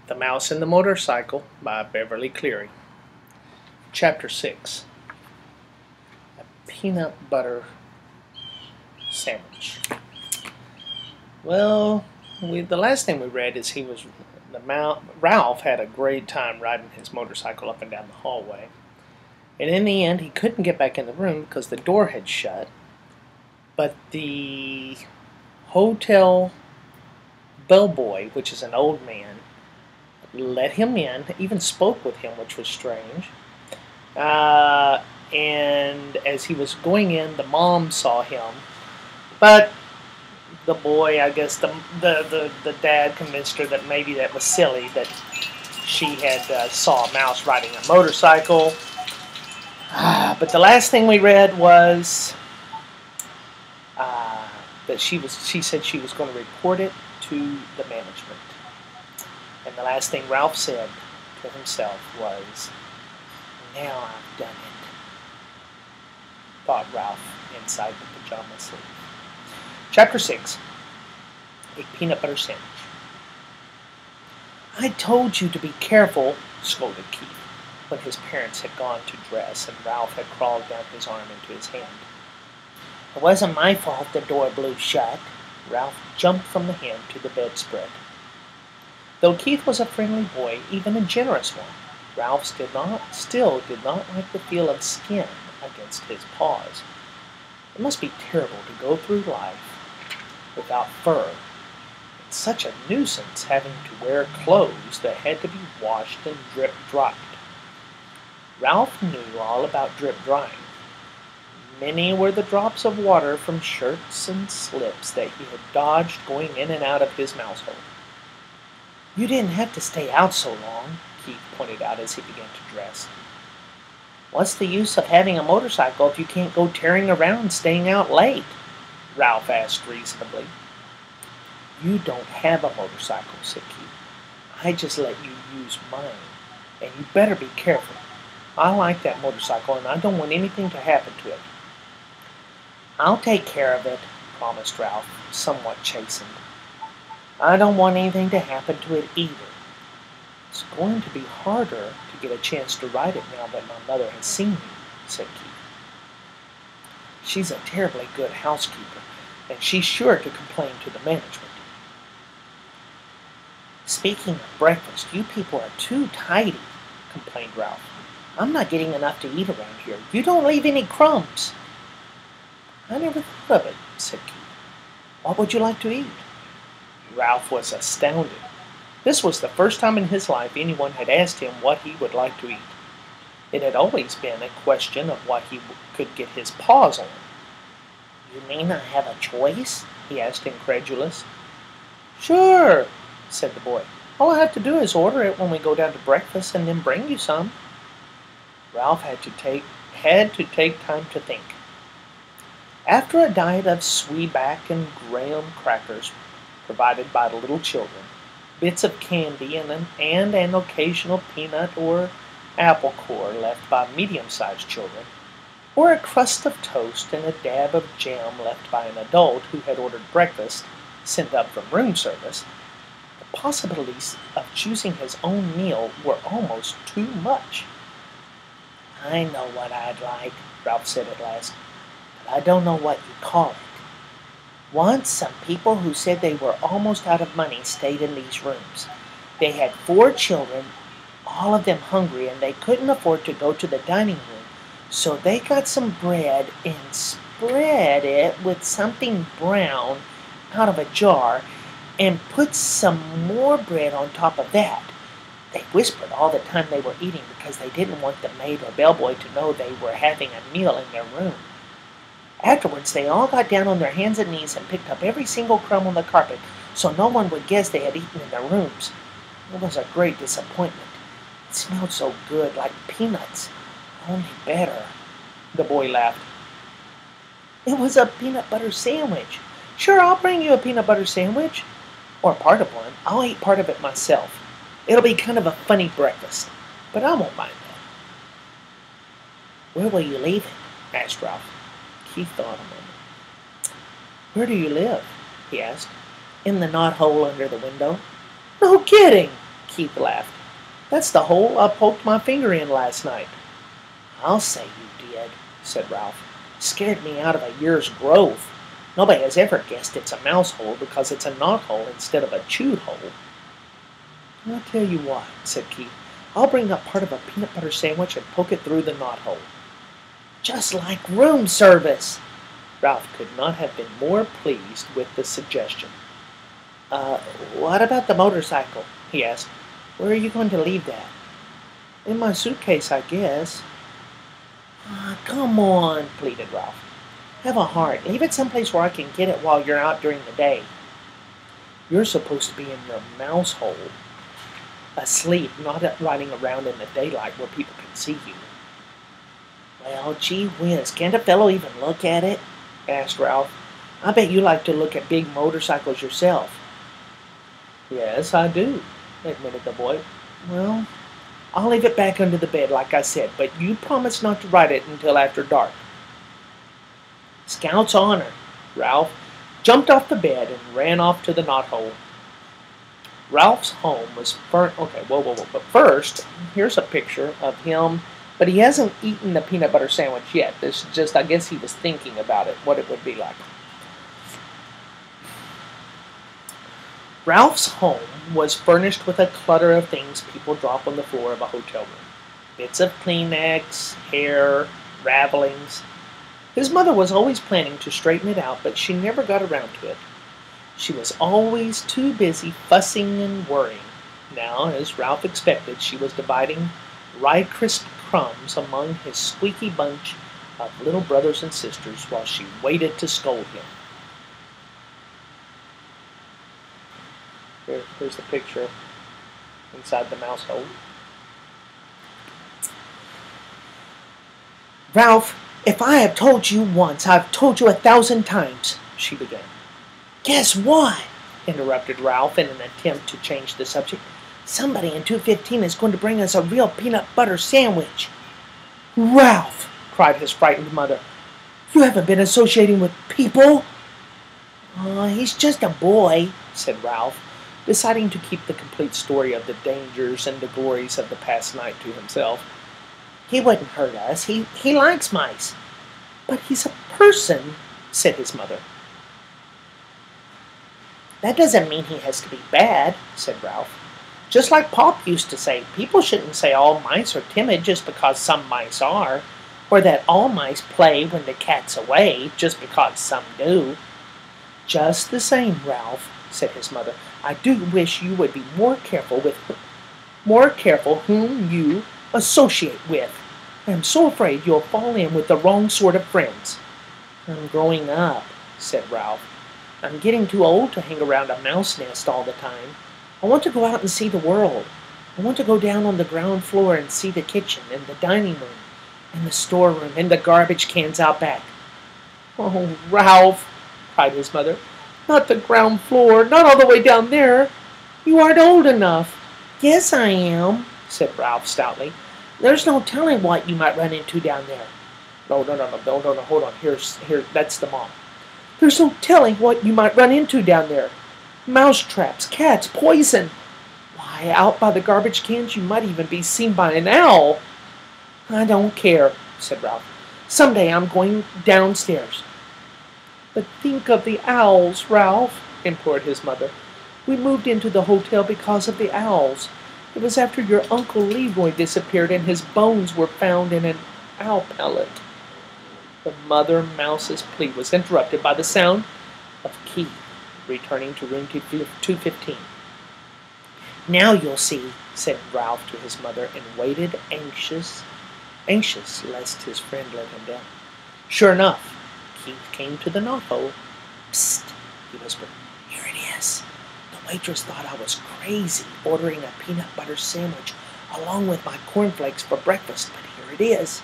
The Mouse and the Motorcycle by Beverly Cleary. Chapter 6. A Peanut Butter Sandwich. Well, the last thing we read is Ralph had a great time riding his motorcycle up and down the hallway. And in the end, he couldn't get back in the room because the door had shut. But the hotel bellboy, which is an old man, let him in, even spoke with him, which was strange. And as he was going in, the mom saw him. But the boy, I guess the dad convinced her that maybe that was silly, that she had saw a mouse riding a motorcycle. But the last thing we read was that she said she was going to report it to the management. And the last thing Ralph said to himself was, "Now I've done it," thought Ralph inside the pajama sleeve. Chapter 6. A Peanut Butter Sandwich. "I told you to be careful," scolded Keith, when his parents had gone to dress and Ralph had crawled down his arm into his hand. "It wasn't my fault the door blew shut." Ralph jumped from the hand to the bedspread. Though Keith was a friendly boy, even a generous one, Ralph still did not like the feel of skin against his paws. It must be terrible to go through life without fur. It's such a nuisance having to wear clothes that had to be washed and drip-dried. Ralph knew all about drip-drying. Many were the drops of water from shirts and slips that he had dodged going in and out of his mouse hole. "You didn't have to stay out so long," Keith pointed out as he began to dress. "What's the use of having a motorcycle if you can't go tearing around staying out late?" Ralph asked reasonably. "You don't have a motorcycle," said Keith. "I just let you use mine, and you better be careful. I like that motorcycle, and I don't want anything to happen to it." "I'll take care of it," promised Ralph, somewhat chastened. "I don't want anything to happen to it either. It's going to be harder to get a chance to ride it now that my mother has seen me," said Keith. "She's a terribly good housekeeper, and she's sure to complain to the management." "Speaking of breakfast, you people are too tidy," complained Ralph. "I'm not getting enough to eat around here. You don't leave any crumbs." "I never thought of it," said Keith. "What would you like to eat?" Ralph was astounded. This was the first time in his life anyone had asked him what he would like to eat. It had always been a question of what he could get his paws on. "You mean I have a choice?" he asked, incredulous. "Sure," said the boy. "All I have to do is order it when we go down to breakfast and then bring you some." Ralph had to take time to think. After a diet of sweetback and graham crackers provided by the little children, bits of candy and an occasional peanut or apple core left by medium-sized children, or a crust of toast and a dab of jam left by an adult who had ordered breakfast sent up from room service, the possibilities of choosing his own meal were almost too much. "I know what I'd like," Ralph said at last, "but I don't know what you call it. Once, some people who said they were almost out of money stayed in these rooms. They had 4 children, all of them hungry, and they couldn't afford to go to the dining room, so they got some bread and spread it with something brown out of a jar and put some more bread on top of that. They whispered all the time they were eating because they didn't want the maid or bellboy to know they were having a meal in their room. Afterwards, they all got down on their hands and knees and picked up every single crumb on the carpet so no one would guess they had eaten in their rooms. It was a great disappointment. It smelled so good, like peanuts, only better." The boy laughed. "It was a peanut butter sandwich. Sure, I'll bring you a peanut butter sandwich. Or part of one. I'll eat part of it myself. It'll be kind of a funny breakfast, but I won't mind that." "Where will you leave it?" asked Ralph. Keith thought a moment. "Where do you live?" he asked. "In the knothole under the window." "No kidding!" Keith laughed. "That's the hole I poked my finger in last night." "I'll say you did," said Ralph. "Scared me out of a year's growth. Nobody has ever guessed it's a mouse hole because it's a knot hole instead of a chewed hole." "I'll tell you what," said Keith. "I'll bring up part of a peanut butter sandwich and poke it through the knot hole." "Just like room service!" Ralph could not have been more pleased with the suggestion. What about the motorcycle?" he asked. "Where are you going to leave that?" "In my suitcase, I guess." Come on," pleaded Ralph. "Have a heart. Leave it someplace where I can get it while you're out during the day." "You're supposed to be in your mouse hole, asleep, not riding around in the daylight where people can see you." "Well, gee whiz, can't a fellow even look at it?" asked Ralph. "I bet you like to look at big motorcycles yourself." "Yes, I do," admitted the boy. "Well, I'll leave it back under the bed, like I said, but you promise not to ride it until after dark." "Scout's honor." Ralph jumped off the bed and ran off to the knothole. Ralph's home was okay, whoa. But first, here's a picture of him, but he hasn't eaten the peanut butter sandwich yet. This is just, I guess he was thinking about it, what it would be like. Ralph's home was furnished with a clutter of things people drop on the floor of a hotel room. Bits of Kleenex, hair, ravelings. His mother was always planning to straighten it out, but she never got around to it. She was always too busy fussing and worrying. Now, as Ralph expected, she was dividing Rye Crisp crumbs among his squeaky bunch of little brothers and sisters while she waited to scold him. Here's the picture inside the mouse hole. "Ralph, if I have told you once, I've told you 1,000 times," she began. "Guess what?" interrupted Ralph in an attempt to change the subject. "Somebody in 215 is going to bring us a real peanut butter sandwich." "Ralph!" cried his frightened mother. "You haven't been associating with people?" He's just a boy," said Ralph, deciding to keep the complete story of the dangers and the glories of the past night to himself. "He wouldn't hurt us. He likes mice." "But he's a person," said his mother. "That doesn't mean he has to be bad," said Ralph. "Just like Pop used to say, people shouldn't say all mice are timid just because some mice are, or that all mice play when the cat's away just because some do." "Just the same, Ralph," said his mother, "I do wish you would be more careful whom you associate with. I am so afraid you'll fall in with the wrong sort of friends." "I'm growing up," said Ralph. "I'm getting too old to hang around a mouse nest all the time. I want to go out and see the world. I want to go down on the ground floor and see the kitchen and the dining room and the storeroom and the garbage cans out back." "Oh, Ralph," cried his mother, "not the ground floor, not all the way down there. You aren't old enough." "Yes, I am," said Ralph stoutly. "There's no telling what you might run into down there." No, hold on. That's the mom. "There's no telling what you might run into down there. Mouse traps, cats, poison. Why, out by the garbage cans you might even be seen by an owl." "I don't care," said Ralph. "Someday I'm going downstairs." "But think of the owls, Ralph," implored his mother. "We moved into the hotel because of the owls. It was after your Uncle Leroy disappeared and his bones were found in an owl pellet." The mother mouse's plea was interrupted by the sound of Keith returning to room 215. "Now you'll see," said Ralph to his mother, and waited anxious lest his friend let him down. Sure enough, Keith came to the knothole. "Psst," he whispered. "Here it is. The waitress thought I was crazy ordering a peanut butter sandwich along with my cornflakes for breakfast, but here it is."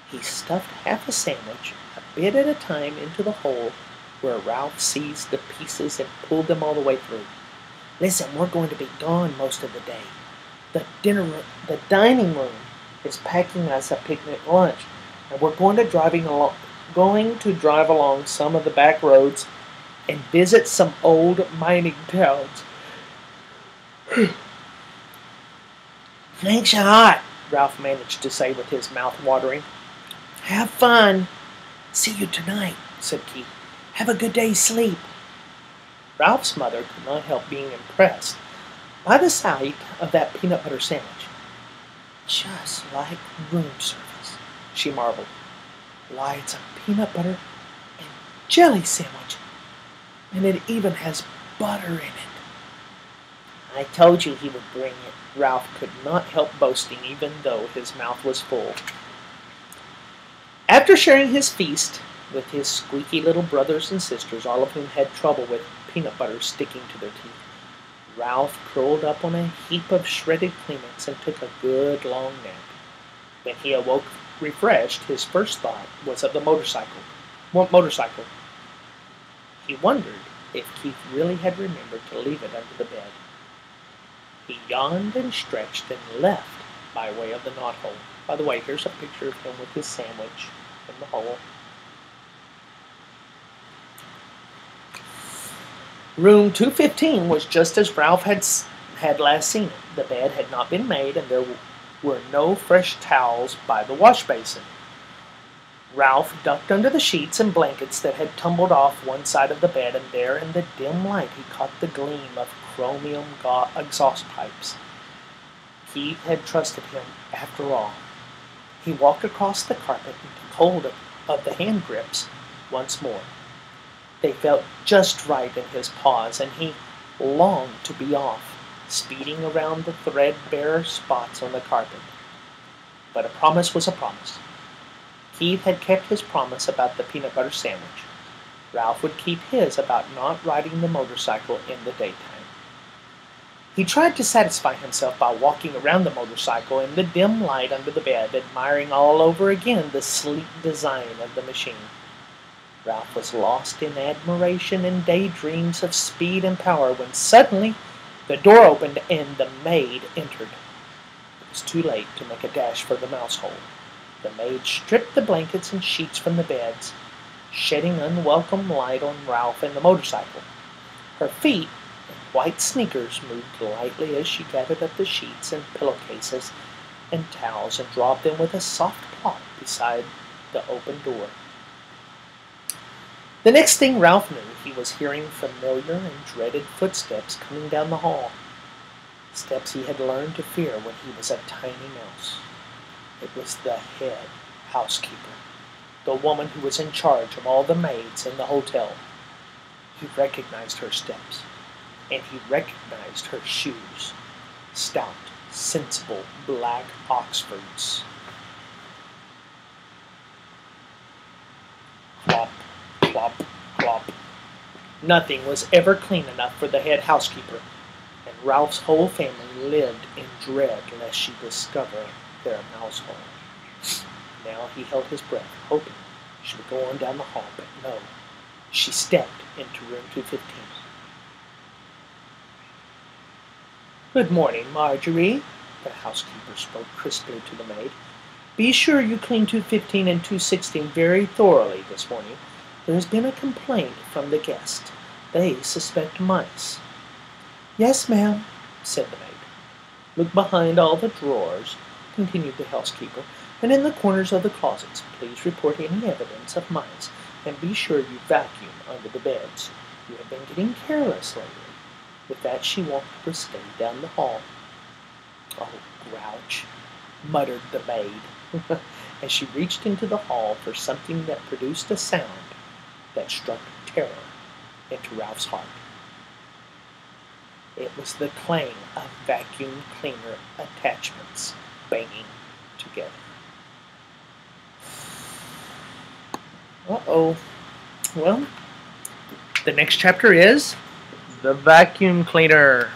He stuffed half a sandwich, a bit at a time, into the hole, where Ralph seized the pieces and pulled them all the way through. "Listen, we're going to be gone most of the day. The dining room is packing us a picnic lunch, and we're going to drive along some of the back roads and visit some old mining towns." Thanks a lot, Ralph managed to say with his mouth watering. Have fun. See you tonight, said Keith. Have a good day's sleep. Ralph's mother could not help being impressed by the sight of that peanut butter sandwich. Just like room service, she marveled. Why, it's a peanut butter and jelly sandwich, and it even has butter in it. I told you he would bring it. Ralph could not help boasting, even though his mouth was full. After sharing his feast with his squeaky little brothers and sisters, all of whom had trouble with peanut butter sticking to their teeth, Ralph curled up on a heap of shredded Kleenex and took a good long nap. When he awoke refreshed, his first thought was of the motorcycle. He wondered if Keith really had remembered to leave it under the bed. He yawned and stretched and left by way of the knothole. By the way, here's a picture of him with his sandwich in the hole. Room 215 was just as Ralph had last seen it. The bed had not been made, and there were no fresh towels by the wash basin. Ralph ducked under the sheets and blankets that had tumbled off one side of the bed, and there in the dim light he caught the gleam of chromium exhaust pipes. Keith had trusted him after all. He walked across the carpet and took hold of the hand grips once more. They felt just right in his paws, and he longed to be off, speeding around the threadbare spots on the carpet. But a promise was a promise. Keith had kept his promise about the peanut butter sandwich. Ralph would keep his about not riding the motorcycle in the daytime. He tried to satisfy himself by walking around the motorcycle in the dim light under the bed, admiring all over again the sleek design of the machine. Ralph was lost in admiration and daydreams of speed and power when suddenly the door opened and the maid entered. It was too late to make a dash for the mouse hole. The maid stripped the blankets and sheets from the beds, shedding unwelcome light on Ralph and the motorcycle. Her feet in white sneakers moved lightly as she gathered up the sheets and pillowcases and towels and dropped them with a soft plop beside the open door. The next thing Ralph knew, he was hearing familiar and dreaded footsteps coming down the hall, steps he had learned to fear when he was a tiny mouse. It was the head housekeeper, the woman who was in charge of all the maids in the hotel. He recognized her steps, and he recognized her shoes, stout, sensible black Oxfords. Clop, clop, clop. Nothing was ever clean enough for the head housekeeper, and Ralph's whole family lived in dread lest she discover their mouse hole. Now he held his breath, hoping she would go on down the hall, but no. She stepped into room 215. Good morning, Marjorie, the housekeeper spoke crisply to the maid. Be sure you clean 215 and 216 very thoroughly this morning. There has been a complaint from the guest. They suspect mice. Yes, ma'am, said the maid. Look behind all the drawers, continued the housekeeper, and in the corners of the closets. Please report any evidence of mice, and be sure you vacuum under the beds. You have been getting careless lately. With that she walked briskly down the hall. Oh, grouch, muttered the maid, as she reached into the hall for something that produced a sound that struck terror into Ralph's heart. It was the clang of vacuum cleaner attachments banging together. Uh-oh. Well, the next chapter is The Vacuum Cleaner.